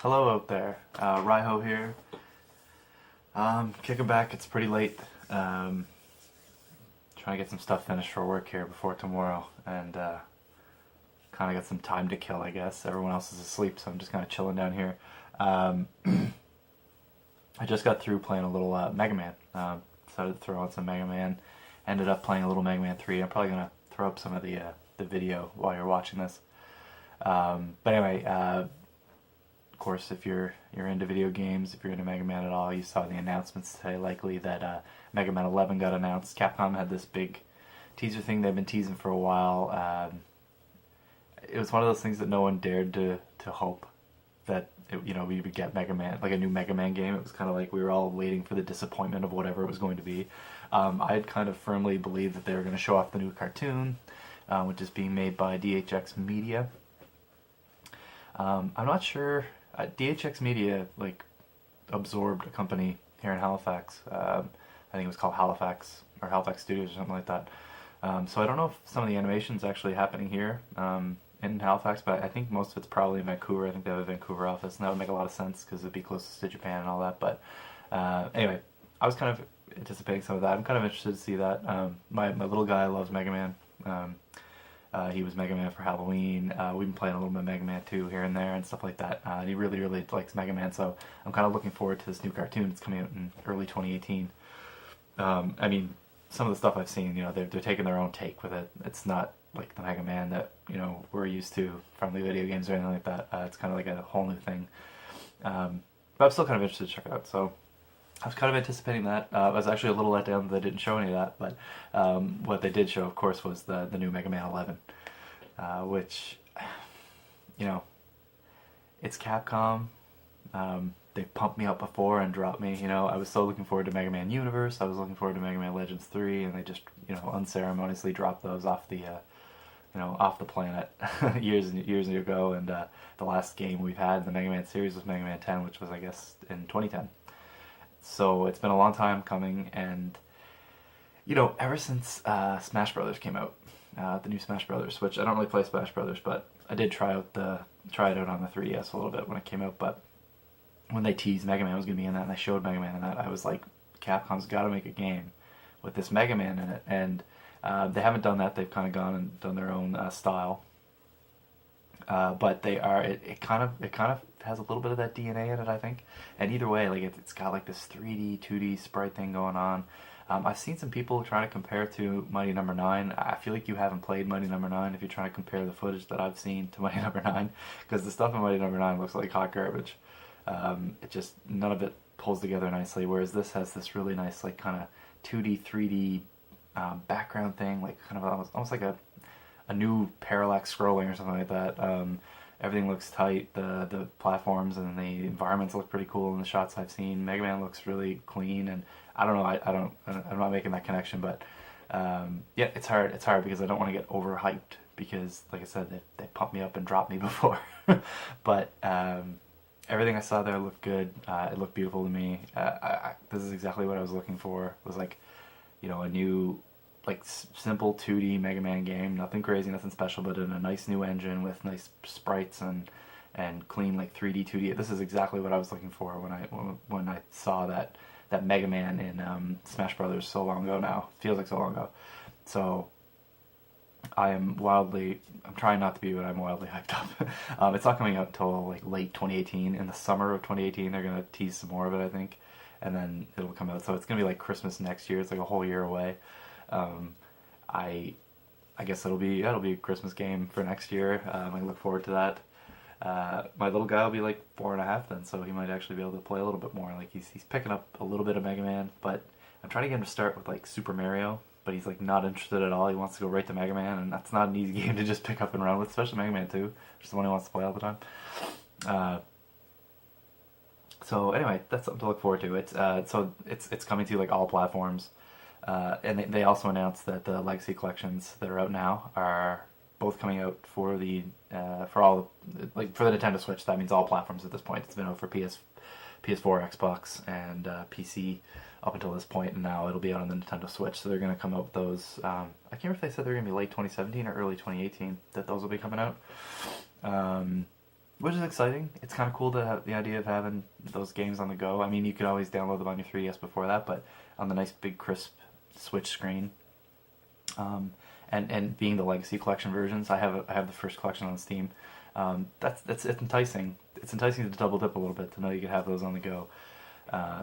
Hello out there, RyHo here. Kicking back, it's pretty late. Trying to get some stuff finished for work here before tomorrow, and kind of got some time to kill, I guess. Everyone else is asleep, so I'm just kind of chilling down here. I just got through playing a little Mega Man. Decided to throw on some Mega Man. Ended up playing a little Mega Man 3. I'm probably going to throw up some of the video while you're watching this. But anyway, of course, if you're into video games, if you're into Mega Man at all, you saw the announcements today, likely that Mega Man 11 got announced. Capcom had this big teaser thing they've been teasing for a while. It was one of those things that no one dared to hope that we would get Mega Man, like a new Mega Man game. It was kind of like we were all waiting for the disappointment of whatever it was going to be. I had kind of firmly believed that they were going to show off the new cartoon, which is being made by DHX Media. I'm not sure. DHX Media absorbed a company here in Halifax. I think it was called Halifax or Halifax Studios or something like that. So I don't know if some of the animation's actually happening here in Halifax, but I think most of it's probably in Vancouver. I think they have a Vancouver office, and that would make a lot of sense because it'd be closest to Japan and all that. But anyway, I was kind of anticipating some of that. I'm kind of interested to see that. My little guy loves Mega Man. He was Mega Man for Halloween. We've been playing a little bit of Mega Man 2 here and there and stuff like that. And he really, really likes Mega Man, so I'm kind of looking forward to this new cartoon. It's coming out in early 2018. I mean, some of the stuff I've seen, they're taking their own take with it. It's not like the Mega Man that, we're used to from the video games or anything like that. It's kind of like a whole new thing. But I'm still kind of interested to check it out, so I was kind of anticipating that. I was actually a little let down that they didn't show any of that, but what they did show, of course, was the new Mega Man 11, which, it's Capcom. They've pumped me up before and dropped me. I was so looking forward to Mega Man Universe. I was looking forward to Mega Man Legends 3, and they just, unceremoniously dropped those off the, off the planet years and years ago. And the last game we've had in the Mega Man series was Mega Man 10, which was, I guess, in 2010. So it's been a long time coming, and ever since Smash Brothers came out, the new Smash Brothers, which I don't really play Smash Brothers, but I did try it out on the 3DS a little bit when it came out. But when they teased Mega Man was going to be in that, and they showed Mega Man in that, I was like, Capcom's got to make a game with this Mega Man in it, and they haven't done that. They've kind of gone and done their own style. But they are it kind of has a little bit of that DNA in it, I think. And either way, it's got like this 3D, 2D sprite thing going on. I've seen some people trying to compare it to Mighty Number 9. I feel like you haven't played Mighty Number 9 if you're trying to compare the footage that I've seen to Mighty Number 9, because the stuff in Mighty Number 9 looks like hot garbage. It just, none of it pulls together nicely, whereas this has this really nice kind of 2D, 3D background thing, kind of almost like a new parallax scrolling or something like that. Everything looks tight. The platforms and the environments look pretty cool in the shots I've seen. Mega Man looks really clean, and I don't know. I'm not making that connection, but yeah, it's hard. It's hard because I don't want to get overhyped because, like I said, they pumped me up and dropped me before. But everything I saw there looked good. It looked beautiful to me. This is exactly what I was looking for. It was a new, simple 2D Mega Man game, nothing crazy, nothing special, but in a nice new engine with nice sprites and clean 3D, 2D. This is exactly what I was looking for when I saw that Mega Man in Smash Brothers so long ago now. Feels like so long ago. So I'm trying not to be, but I'm wildly hyped up. It's not coming out until late 2018. In the summer of 2018, they're gonna tease some more of it, I think, and then it'll come out. So it's gonna be Christmas next year. It's a whole year away. I guess it'll be a Christmas game for next year. I look forward to that. My little guy will be 4.5 then, so he might actually be able to play a little bit more. He's picking up a little bit of Mega Man, but I'm trying to get him to start with Super Mario, but he's not interested at all. He wants to go right to Mega Man, and that's not an easy game to just pick up and run with, especially Mega Man 2, which is the one he wants to play all the time. So anyway, that's something to look forward to. It's coming to all platforms. And they also announced that the Legacy collections that are out now are both coming out for the for the Nintendo Switch. That means all platforms at this point. It's been out for PS4, Xbox, and PC up until this point, and now it'll be out on the Nintendo Switch. So they're going to come out with those. I can't remember if they said they're going to be late 2017 or early 2018 that those will be coming out. which is exciting. It's kind of cool to have the idea of having those games on the go. I mean, you could always download them on your 3DS before that, but on the nice big crisp Switch screen, and being the Legacy Collection versions, I have the first collection on Steam. That's it's enticing. It's enticing to double dip a little bit to know you could have those on the go.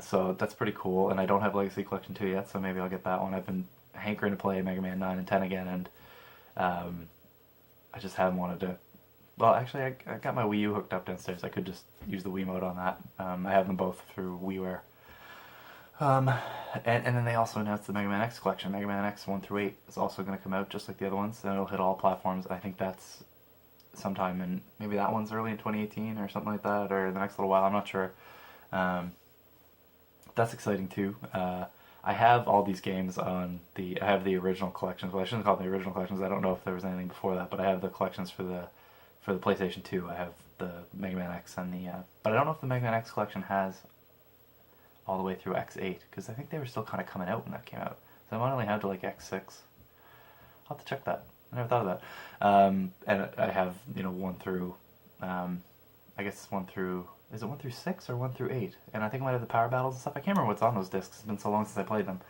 So that's pretty cool. And I don't have Legacy Collection 2 yet, so maybe I'll get that one. I've been hankering to play Mega Man 9 and 10 again, and I just haven't wanted to. Well, actually, I got my Wii U hooked up downstairs. I could just use the Wiimote on that. I have them both through WiiWare. And then they also announced the Mega Man X collection. Mega Man X 1 through 8 is also going to come out just like the other ones, and it'll hit all platforms. I think that's sometime in, maybe that one's early in 2018 or something like that, or the next little while, I'm not sure. That's exciting too. I have all these games on I have the original collections. Well, I shouldn't call them the original collections. I don't know if there was anything before that, but I have the collections for the PlayStation 2. I have the Mega Man X and but I don't know if the Mega Man X collection has all the way through X8, because I think they were still kind of coming out when that came out. So I might only have to like X6. I'll have to check that. I never thought of that. And I have, 1 through, I guess it's 1 through, is it 1 through 6 or 1 through 8? And I think I might have the power battles and stuff. I can't remember what's on those discs. It's been so long since I played them.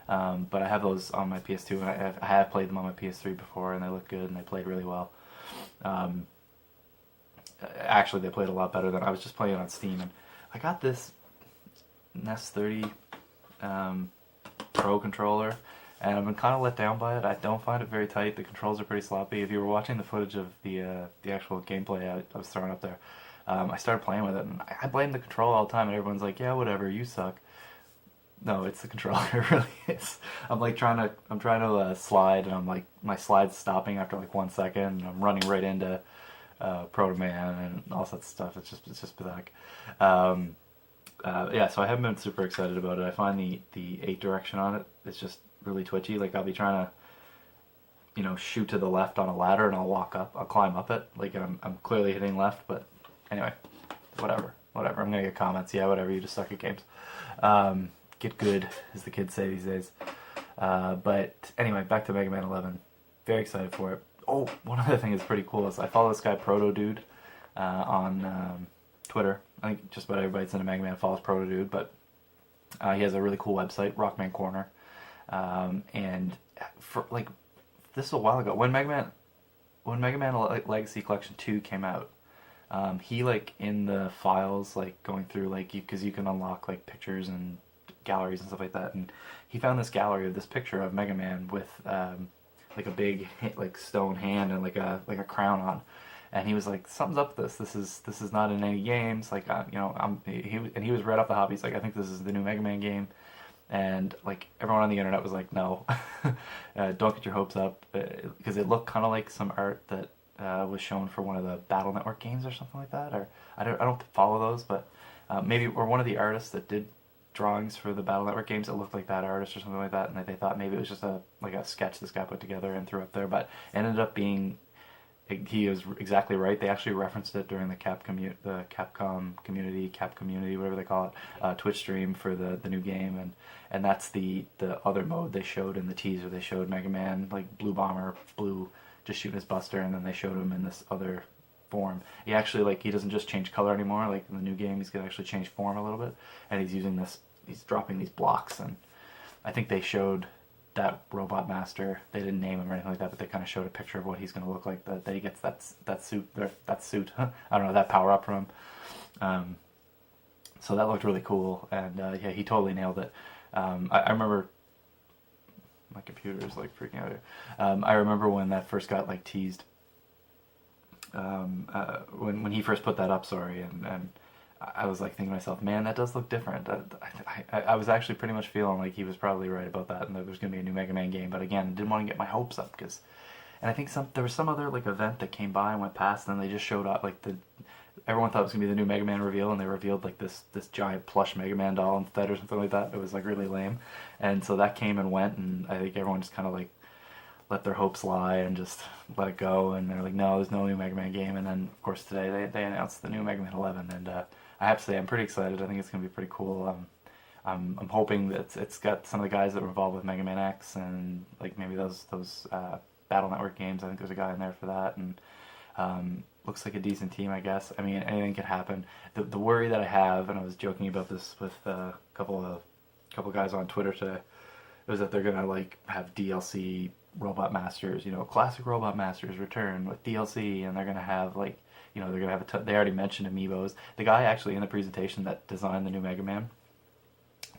But I have those on my PS2, and I have played them on my PS3 before, and they look good, and they played really well. Actually, they played a lot better than I was just playing on Steam, and I got this NES 30 Pro controller, and I've been kind of let down by it. I don't find it very tight. The controls are pretty sloppy. If you were watching the footage of the actual gameplay I was throwing up there, I started playing with it, and I blame the controller all the time, and everyone's like, yeah, whatever, you suck. No, it's the controller. It really is. I'm trying to slide, and I'm like, my slide's stopping after like 1 second, and I'm running right into Proto Man and all that stuff. It's just pathetic. Yeah, so I haven't been super excited about it. I find the 8 direction on it, it's just really twitchy. Like, I'll be trying to, shoot to the left on a ladder, and I'll climb up it. Like, I'm clearly hitting left, but anyway, whatever. I'm gonna get comments. Yeah, whatever, you just suck at games. Get good, as the kids say these days. But anyway, back to Mega Man 11. Very excited for it. Oh, one other thing that's pretty cool is I follow this guy, Proto Dude, on Twitter. I think just about everybody that's into Mega Man follows Proto Dude, but he has a really cool website, Rockman Corner. And for this is a while ago when Mega Man Legacy Collection 2 came out. He in the files going through because you can unlock pictures and galleries and stuff like that, and he found this gallery of this picture of Mega Man with a big stone hand and a crown on, and he was like, something's up with this. This is not in any games. He was right off the hop. He's like, I think this is the new Mega Man game, and everyone on the internet was like, no, don't get your hopes up, because it looked kind of like some art that was shown for one of the Battle Network games or something like that. Or I don't follow those, but maybe or one of the artists that did drawings for the Battle Network games, it looked like that artist or something like that, and they thought maybe it was just a sketch this guy put together and threw up there, but it ended up being, he was exactly right. They actually referenced it during the Capcom community, whatever they call it, Twitch stream for the new game, and that's the other mode they showed in the teaser. They showed Mega Man Blue Bomber, just shooting his Buster, and then they showed him in this other form. He actually he doesn't just change color anymore. In the new game, he's gonna actually change form a little bit, and he's dropping these blocks, and I think they showed that Robot Master. They didn't name him or anything like that, but they kind of showed a picture of what he's gonna look like. That he gets that suit. I don't know, that power up from him. So that looked really cool, and yeah, he totally nailed it. I remember. My computer is freaking out here. I remember when that first got teased. When he first put that up, and I was thinking to myself, man, that does look different. I was actually pretty much feeling he was probably right about that, and that there was going to be a new Mega Man game. But again, didn't want to get my hopes up, and I think there was some other event that came by and went past, and then they just showed up everyone thought it was going to be the new Mega Man reveal, and they revealed this giant plush Mega Man doll instead or something like that. It was really lame, and so that came and went, and I think everyone just kind of let their hopes lie and just let it go, and they're like, no, there's no new Mega Man game. And then of course today they announced the new Mega Man 11, and I have to say I'm pretty excited. I think it's going to be pretty cool. I'm hoping that it's got some of the guys that were involved with Mega Man X and maybe those Battle Network games. I think there's a guy in there for that, and looks like a decent team, I guess. I mean, anything could happen. The worry that I have, and I was joking about this with a couple guys on Twitter today, was that they're gonna like have DLC Robot Masters, classic Robot Masters return with DLC, and they're gonna have like, they're gonna have they already mentioned amiibos. The guy actually in the presentation that designed the new Mega Man,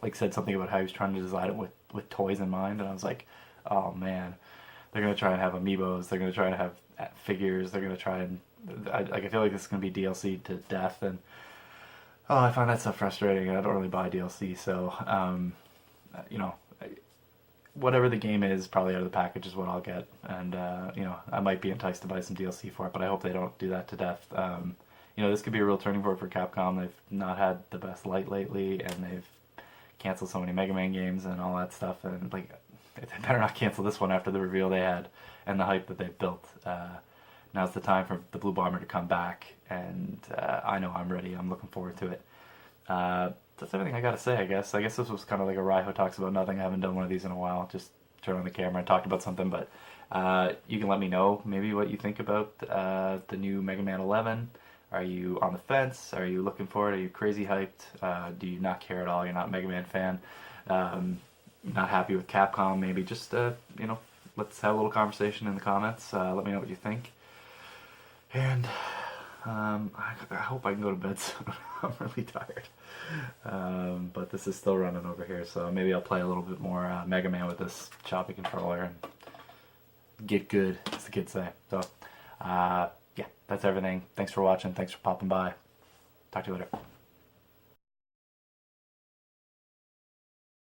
like said something about how he was trying to design it with toys in mind, and I was like, oh man, they're gonna try and have amiibos, they're gonna try and have figures, they're gonna try and I feel like this is gonna be DLC to death, and oh, I find that stuff frustrating. I don't really buy DLC, so you know, whatever the game is, probably out of the package is what I'll get, and I might be enticed to buy some DLC for it, but I hope they don't do that to death. This could be a real turning point for Capcom. They've not had the best light lately, and they've canceled so many Mega Man games and all that stuff, and like they better not cancel this one after the reveal they had and the hype that they've built. Now's the time for the Blue Bomber to come back, and I know I'm ready. I'm looking forward to it. That's everything I gotta say, I guess. I guess this was kind of like a RyHo Talks About Nothing. I haven't done one of these in a while. Just turned on the camera and talked about something, but you can let me know maybe what you think about the new Mega Man 11. Are you on the fence? Are you looking for it? Are you crazy hyped? Do you not care at all? You're not a Mega Man fan? Not happy with Capcom? Maybe just, let's have a little conversation in the comments. Let me know what you think. And I hope I can go to bed soon. I'm really tired. But this is still running over here, so maybe I'll play a little bit more Mega Man with this choppy controller and get good, as the kids say. So, yeah, that's everything. Thanks for watching. Thanks for popping by. Talk to you later.